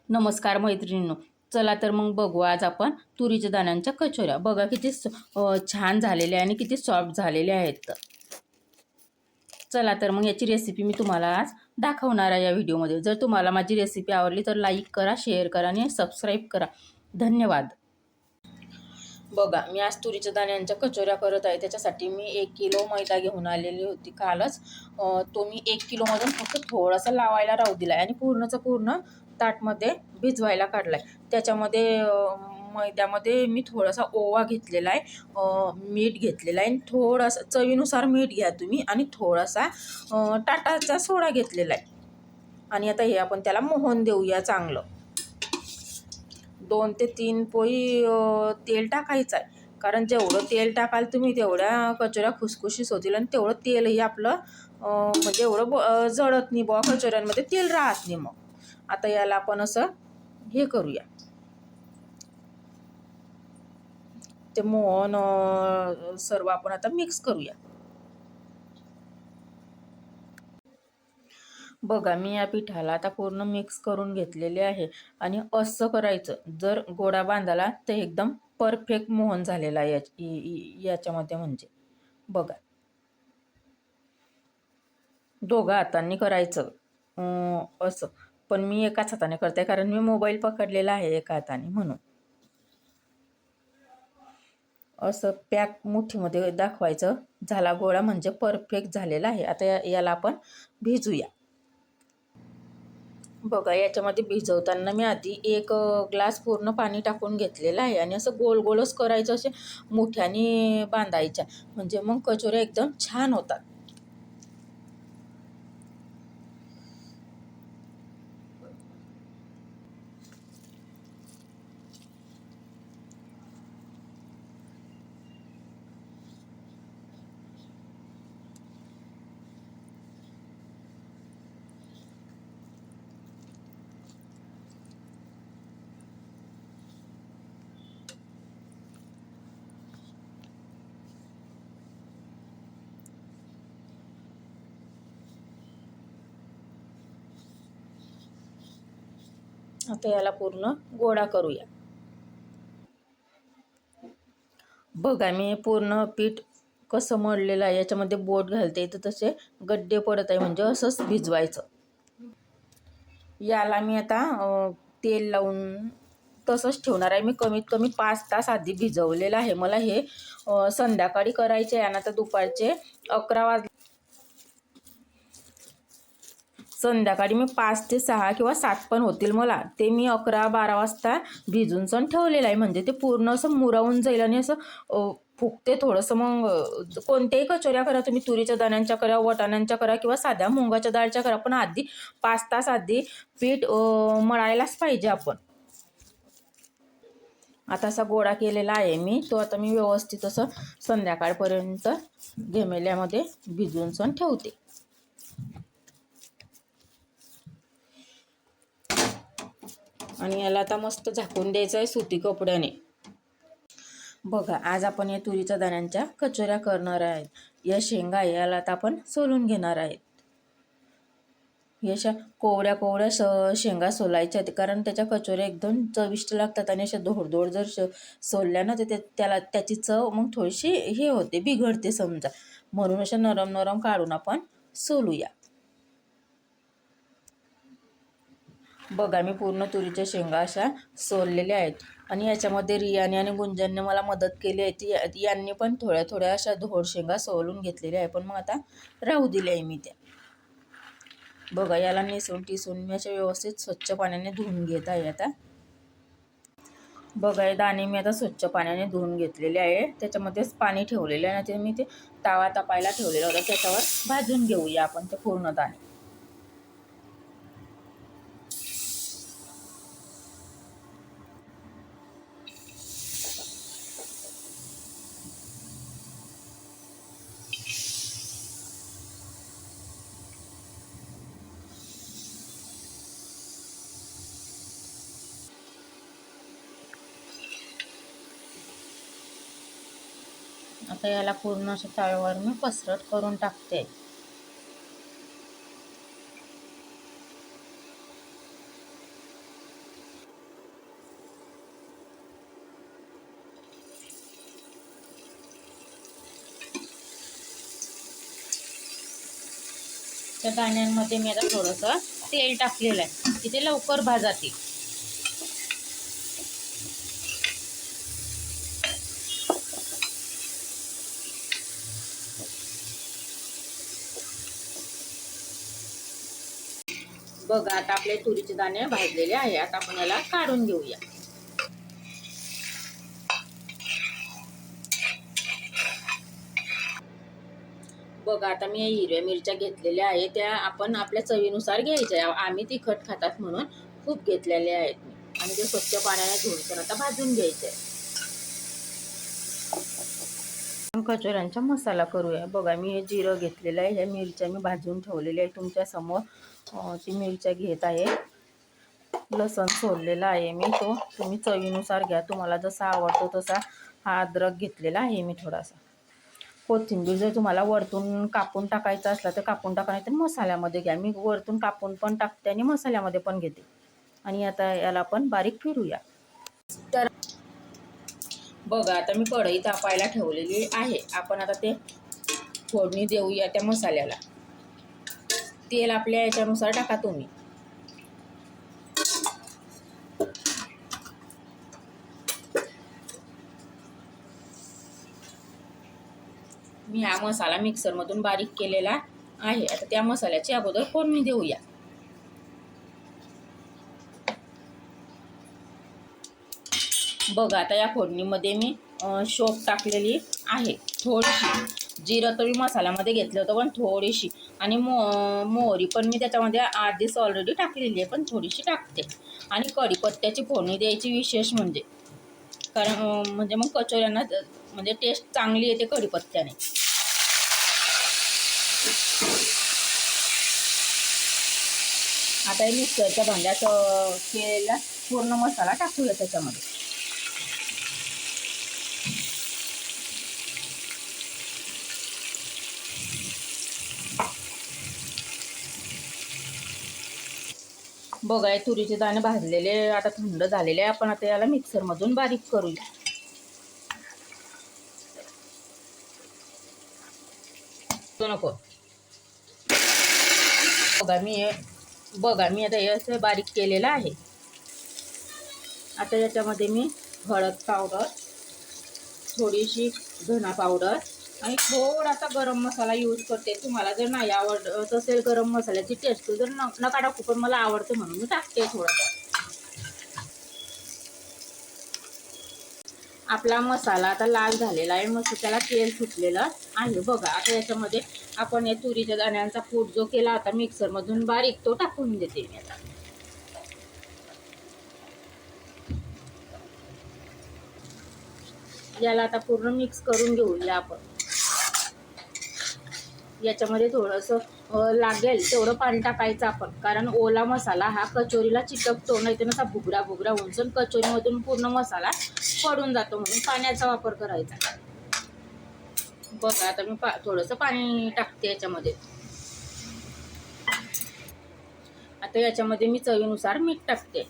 नमस्कार मैत्रिणींनो. चला तर मग बघू आज आपण तुरीच्या दाण्यांच्या कचोऱ्या. बघा किती छान झालेल्या आणि किती सॉफ्ट झालेल्या आहेत. चला तर मग याची रेसिपी मी तुम्हाला आज दाखवणार आहे या व्हिडिओमध्ये. जर तुम्हाला माझी रेसिपी आवडली तर लाईक करा, शेअर करा आणि सबस्क्राईब करा. धन्यवाद. बघा मी आज तुरीच्या दाण्यांच्या कचोऱ्या करत आहे. त्याच्यासाठी मी 1 किलो मैदा घेऊन आलेली होती कालच. तो मी 1 किलोमधून फक्त थोडासा लावायला राहू दिला आणि पूर्णचा पूर्ण ताटमध्ये भिजवायला काढला आहे. त्याच्यामध्ये मैद्यामध्ये मी थोडासा ओवा घेतलेला आहे, मीठ घेतलेलं आहे आणि थोडासा चवीनुसार मीठ घ्या तुम्ही आणि थोडासा टाटाचा सोडा घेतलेला आहे. आणि आता हे आपण त्याला मोहन देऊया चांगलं. 2 ते 3 पोळी तेल टाकायचं आहे. कारण जेवढं तेल टाकाल तुम्ही तेवढ्या कचोऱ्या खुसखुशीत होतील आणि तेवढं तेलही आपलं म्हणजे एवढं जळत नाही बुवा, कचोऱ्यांमध्ये तेल राहत नाही. मग आता याला आपण असं हे करूया, ते मोहन सर्व आपण आता मिक्स करूया. बघा मी या पिठाला आता पूर्ण मिक्स करून घेतलेले आहे आणि असं करायचं. जर गोळा बांधाला तर एकदम परफेक्ट मोहन झालेला आहे याच्यामध्ये. म्हणजे बघा दोघा हातांनी करायचं असं. पण मी एकाच हाताने करते कारण मी मोबाईल पकडलेला आहे एका हाताने, म्हणून असं पॅक मुठीमध्ये दाखवायचं. झाला गोळा म्हणजे परफेक्ट झालेला आहे. आता याला आपण भिजूया. बघा याच्यामध्ये भिजवताना मी आधी 1 ग्लास पूर्ण पाणी टाकून घेतलेलं आहे आणि असं गोल गोलच करायचं, असे मोठ्याने बांधायच्या म्हणजे मग कचोऱ्या एकदम छान होतात. आता याला पूर्ण गोळा करूया. बघा मी पूर्ण पीठ कसं मळलेलं आहे. याच्यामध्ये बोट घालते तर तसे गड्डे पडत आहे, म्हणजे असंच भिजवायचं. याला मी आता तेल लावून तसंच ठेवणार आहे. मी कमीत कमी 5 तास आधी भिजवलेलं आहे. मला हे संध्याकाळी करायचे आहे आणि आता दुपारचे 11 वाजले. संध्याकाळी मी 5 ते 6 किंवा 7 पण होतील मला. ते मी 11-12 वाजता भिजून सण ठेवलेलं आहे. म्हणजे ते पूर्ण असं मुरावून जाईल आणि असं फुगते थोडंसं. मग कोणत्याही कचोऱ्या करा तुम्ही, तुरीच्या दाण्यांच्या करा, वाटाण्यांच्या करा किंवा साध्या मुंगाच्या डाळच्या करा, पण आधी 5 तास आधी पीठ मळायलाच पाहिजे आपण. आता असा गोळा केलेला आहे मी. तो आता मी व्यवस्थित असं संध्याकाळपर्यंत घेमेल्यामध्ये भिजून सण ठेवते. आणि याला आता मस्त झाकून द्यायचं आहे सुती कपड्याने. बघा आज आपण या तुरीच्या दाण्यांच्या कचोऱ्या करणार आहेत. या शेंगा याला आता आपण सोलून घेणार आहेत. या अशा कोवड्या कोवड्या शेंगा सोलायच्या, कारण त्याच्या कचोऱ्या एकदम चविष्ट लागतात. आणि अशा धोडधोड जर सोलल्या ना तर त्याला त्याची चव मग थोडीशी हे होते, बिघडते समजा. म्हणून अशा नरम नरम काढून आपण सोलूया. बघा मी पूर्ण तुरीच्या शेंगा अशा सोललेल्या आहेत आणि याच्यामध्ये रियाने आणि गुंजनने मला मदत केली आहे. यांनी पण थोड्या थोड्या अशा धोड शेंगा सोलून घेतलेल्या आहे, पण मग आता राहू दिल्या आहे मी त्या. बघा याला नेसून टिसून मी अशा व्यवस्थित स्वच्छ पाण्याने धुवून घेत आहे आता. बघा हे दाणे मी आता स्वच्छ पाण्याने धुवून घेतलेले आहे. त्याच्यामध्येच पाणी ठेवलेलं आहे ना, ते मी ते तावा तापायला ठेवलेला होता, त्याच्यावर भाजून घेऊया आपण ते पूर्ण दाणे. आता याला पूर्ण असं तव्यावर मी पसरट करून टाकते. त्या दाण्यांमध्ये मी आता थोडंसं तेल टाकलेलं आहे की ते लवकर भाजातील. बघा आता आपले तुरीचे दाणे भाजलेले आहे. आता आपण याला काढून घेऊया. बघा आता मी हिरव्या मिरच्या घेतलेल्या आहेत, त्या आपण आपल्या चवीनुसार घ्यायच्या. आम्ही तिखट खातात म्हणून खूप घेतलेल्या आहेत मी, आणि ते स्वच्छ पाण्याने धुवून पण आता भाजून घ्यायचे. कचोऱ्यांचा मसाला करूया. बघा मी हे जिरं घेतलेलं आहे, ह्या मिरच्या मी भाजून ठेवलेल्या आहे तुमच्या समोर. ती मिरच्या घेत आहे. लसण सोललेला आहे मी, तो तुम्ही चवीनुसार घ्या, तुम्हाला जसा आवडतो तसा. हा अद्रक घेतलेला आहे मी थोडासा. कोथिंबीर जर तुम्हाला वरतून कापून टाकायचं असलं तर कापून टाका, नाही तर मसाल्यामध्ये घ्या. मी वरतून कापून पण टाकते आणि मसाल्यामध्ये पण घेते. आणि आता याला आपण बारीक फिरूया. तर बघा आता मी कढई तापायला ठेवलेली आहे. आपण आता ते फोडणी देऊया त्या मसाल्याला. तेल आपल्या याच्यानुसार टाका तुम्ही. मी हा मसाला मिक्सरमधून बारीक केलेला आहे. आता त्या मसाल्याची अगोदर फोडणी देऊया. बघा आता या फोडणीमध्ये मी शोप टाकलेली आहे थोडीशी. जिरं तर मी मसाल्यामध्ये घेतलं होतं पण थोडीशी, आणि मोहरी पण मी त्याच्यामध्ये आधीच ऑलरेडी टाकलेली आहे पण थोडीशी टाकते. आणि कढीपत्त्याची फोडणी द्यायची विशेष म्हणजे, कारण म्हणजे मग कचोऱ्यांना म्हणजे टेस्ट चांगली येते कढीपत्त्याने. आता हे मिक्सरच्या भांड्यात केलेला पूर्ण मसाला टाकूया त्याच्यामध्ये. बघा हे तुरीचे दाणे भाजलेले आता थंड झालेले आहे. आपण आता याला मिक्सरमधून बारीक करूया. नको बघा मी आता हे बारीक केलेलं आहे. आता याच्यामध्ये मी हळद पावडर, थोडीशी धना पावडर आणि थोडासा गरम मसाला यूज करते. तुम्हाला जर नाही आवडत असेल गरम मसाल्याची टेस्ट जर नका टाकू, पण मला आवडते म्हणून मी टाकते थोडासा. आपला मसाला आता लाल झालेला आहे, मस्त त्याला तेल सुटलेलं आहे. बघा आता याच्यामध्ये आपण या तुरीच्या दाण्यांचा कूट जो केला होता मिक्सरमधून बारीक, तो टाकून देते मी आता. याला आता पूर्ण मिक्स करून घेऊया आपण. याच्यामध्ये थोडंसं लागेल तेवढं पाणी टाकायचं आपण, कारण ओला मसाला हा कचोरीला चिकटतो, नाही तर असा भुगरा भुगरा होऊन कचोरीमधून पूर्ण मसाला पडून जातो, म्हणून पाण्याचा वापर करायचा. बघा आता मी थोडंसं पाणी टाकते याच्यामध्ये. आता याच्यामध्ये मी चवीनुसार मीठ टाकते.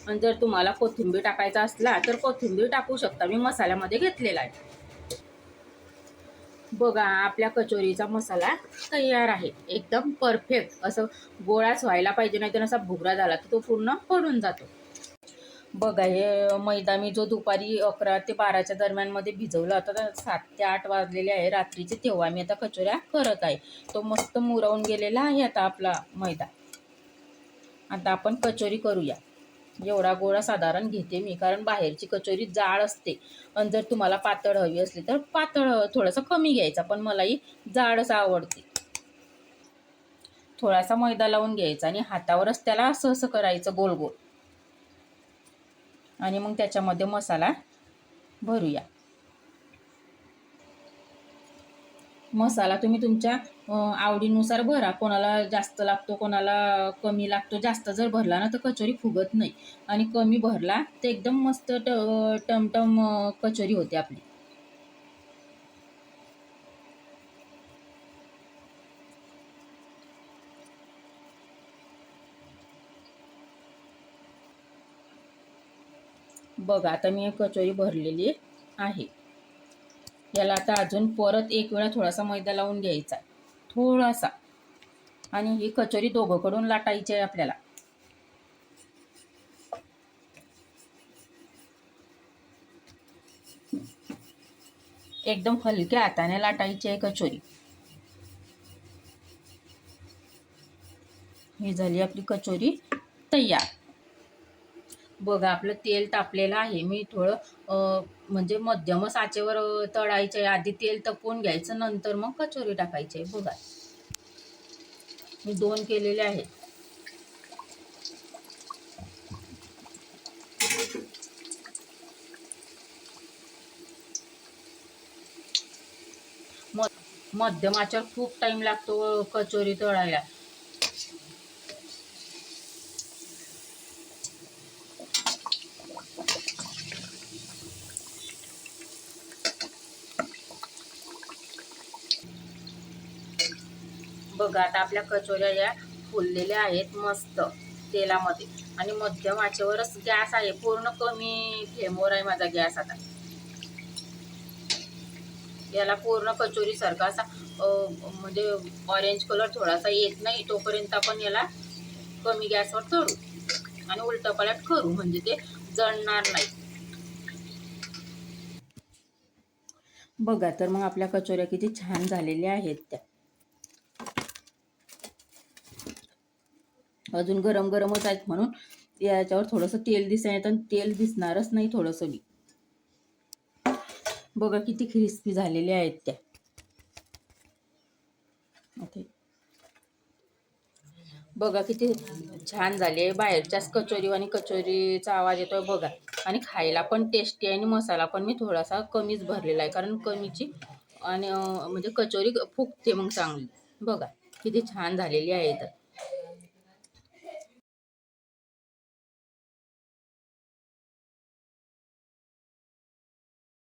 आणि जर तुम्हाला कोथिंबीर टाकायचा असला तर कोथिंबीर टाकू शकता, मी मसाल्यामध्ये घेतलेला आहे. बघा आपल्या कचोरीचा मसाला तयार आहे. एकदम परफेक्ट असं गोळाच व्हायला पाहिजे, नाही तर असा भुगरा झाला तर तो पूर्ण पडून जातो. बघा हे मैदा मी जो दुपारी 11 ते 12च्या दरम्यानमध्ये भिजवला होता, तर 7 ते 8 वाजलेले आहे रात्रीचे, तेव्हा मी आता कचोऱ्या करत आहे. तो मस्त मुरवून गेलेला आहे आता आपला मैदा. आता आपण कचोरी करूया. एवढा गोळा साधारण घेते मी, कारण बाहेरची कचोरी जाड असते. आणि जर तुम्हाला पातळ हवी असली तर पातळ थोडंसं कमी घ्यायचा, पण मलाही जाडच आवडते. थोडासा मैदा लावून घ्यायचा आणि हातावरच त्याला असं असं करायचं गोल गोल, आणि मग त्याच्यामध्ये मसाला भरूया. मसाला तुम्ही तुमच्या आवडीनुसार भरा. कोणाला जास्त लागतो, कोणाला कमी लागतो. जास्त जर भरला ना तर कचोरी फुगत नाही, आणि कमी भरला तर एकदम मस्त टमटम कचोरी होते आपली. बघा आता मी एक कचोरी भरलेली आहे. याला आता अजून परत एक वेळा थोडासा मैदा लावून घ्यायचा, थोडासा. आणि ही कचोरी दोघंकडून लाटायची आहे आपल्याला. एकदम हलक्या हाताने लाटायची आहे कचोरी. ही झाली आपली कचोरी तयार. बघा आपलं तेल तापलेलं आहे. मी थोडं म्हणजे मध्यमच आचेवर तळायचं आहे. आधी तेल तपवून घ्यायचं, नंतर मग कचोरी टाकायची आहे. बघा मी 2 केलेले आहेत. मध्यम आचेवर खूप टाइम लागतो कचोरी तळायला. बघा आता आपल्या कचोऱ्या या फुललेल्या आहेत मस्त तेलामध्ये. आणि मध्यम आचेवरच गॅस आहे. पूर्ण कमी फ्लेमवर आहे माझा गॅस. आता याला पूर्ण कचोरीसारखा असा म्हणजे ऑरेंज कलर थोडासा येत नाही तोपर्यंत आपण याला कमी गॅसवर तळू आणि उलटपलट करू, म्हणजे ते जळणार नाही. बघा तर मग आपल्या कचोऱ्या किती छान झालेल्या आहेत. त्या अजून गरम गरमच आहेत म्हणून याच्यावर थोडंसं तेल दिसायला येतं. तेल दिसणारच नाही थोडंसं बी. बघा किती क्रिस्पी झालेल्या आहेत त्या. बघा किती छान झाली आहे. बाहेरच्याच कचोरी आणि कचोरीचा आवाज येतोय बघा. आणि खायला पण टेस्टी आहे. आणि मसाला पण मी थोडासा कमीच भरलेला आहे, कारण कमीची आणि म्हणजे कचोरी फुगते मग चांगली. बघा किती छान झालेली आहेत.